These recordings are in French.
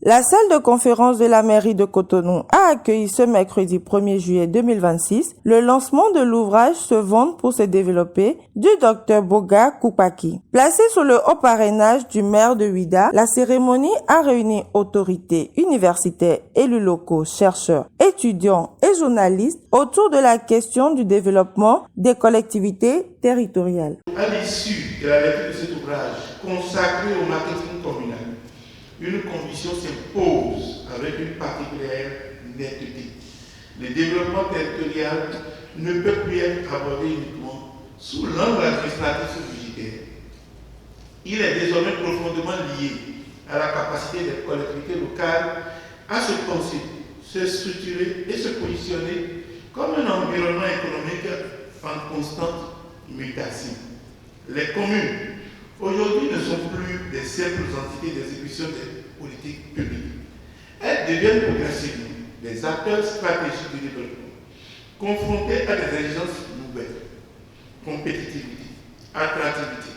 La salle de conférence de la mairie de Cotonou a accueilli ce mercredi 1er juillet 2026 le lancement de l'ouvrage Se vendre pour se développer du Dr Boga Koupaki. Placé sous le haut parrainage du maire de Ouidah, la cérémonie a réuni autorités universitaires, élus locaux, chercheurs, étudiants et journalistes autour de la question du développement des collectivités territoriales. À l'issue de la lecture de cet ouvrage consacré au marketing communal, une condition s'impose avec une particulière netteté. Le développement territorial ne peut plus être abordé uniquement sous l'angle administratif ou budgétaire. Il est désormais profondément lié à la capacité des collectivités locales à se penser, se structurer et se positionner comme un environnement économique en constante mutation. Les communes aujourd'hui ne sont plus des simples entités d'exécution des politiques publiques. Elles deviennent progressivement des acteurs stratégiques du développement, confrontés à des exigences nouvelles, compétitivité, attractivité,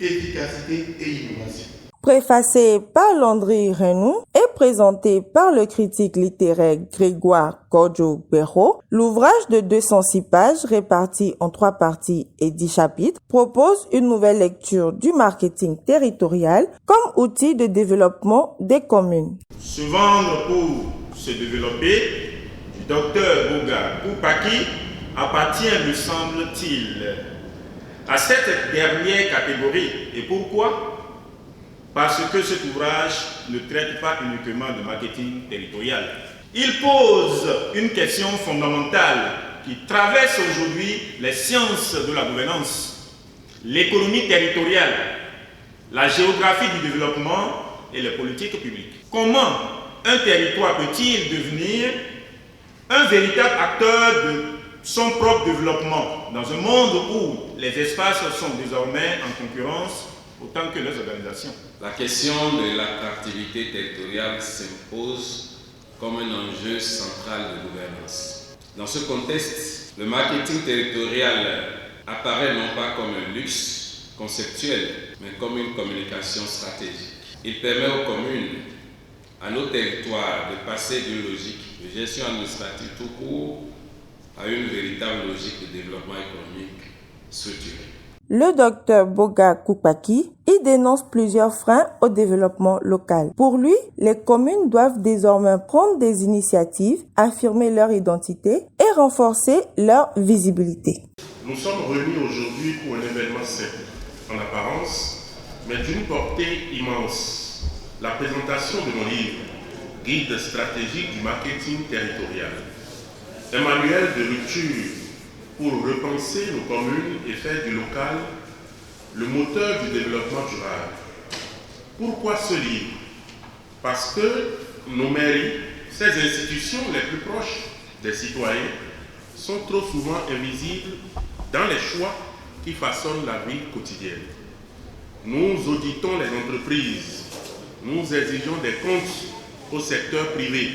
efficacité et innovation. Préfacé par Landry Renou et présenté par le critique littéraire Grégoire Kodjo-Béraud, l'ouvrage de 206 pages réparti en 3 parties et 10 chapitres propose une nouvelle lecture du marketing territorial comme outil de développement des communes. Se vendre pour se développer du Dr Boga Koupaki appartient, me semble-t-il, à cette dernière catégorie. Et pourquoi ? Parce que cet ouvrage ne traite pas uniquement de marketing territorial. Il pose une question fondamentale qui traverse aujourd'hui les sciences de la gouvernance, l'économie territoriale, la géographie du développement et les politiques publiques. Comment un territoire peut-il devenir un véritable acteur de son propre développement dans un monde où les espaces sont désormais en concurrence autant que les organisations? La question de l'attractivité territoriale s'impose comme un enjeu central de gouvernance. Dans ce contexte, le marketing territorial apparaît non pas comme un luxe conceptuel, mais comme une communication stratégique. Il permet aux communes, à nos territoires, de passer d'une logique de gestion administrative tout court à une véritable logique de développement économique structuré. Le Dr Boga Koupaki y dénonce plusieurs freins au développement local. Pour lui, les communes doivent désormais prendre des initiatives, affirmer leur identité et renforcer leur visibilité. Nous sommes réunis aujourd'hui pour un événement simple, en apparence, mais d'une portée immense. La présentation de mon livre, Guide stratégique du marketing territorial. Un manuel de rupture pour repenser nos communes et faire du local le moteur du développement durable. Pourquoi ce livre? Parce que nos mairies, ces institutions les plus proches des citoyens, sont trop souvent invisibles dans les choix qui façonnent la vie quotidienne. Nous auditons les entreprises, nous exigeons des comptes au secteur privé,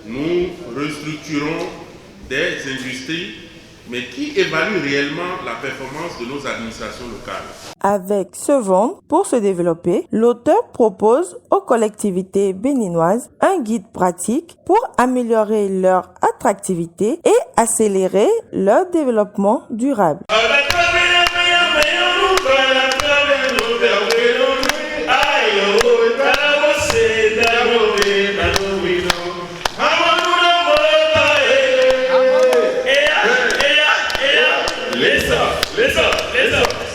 nous restructurons des industries, mais qui évalue réellement la performance de nos administrations locales. Avec Se vendre pour se développer, l'auteur propose aux collectivités béninoises un guide pratique pour améliorer leur attractivité et accélérer leur développement durable. Listen.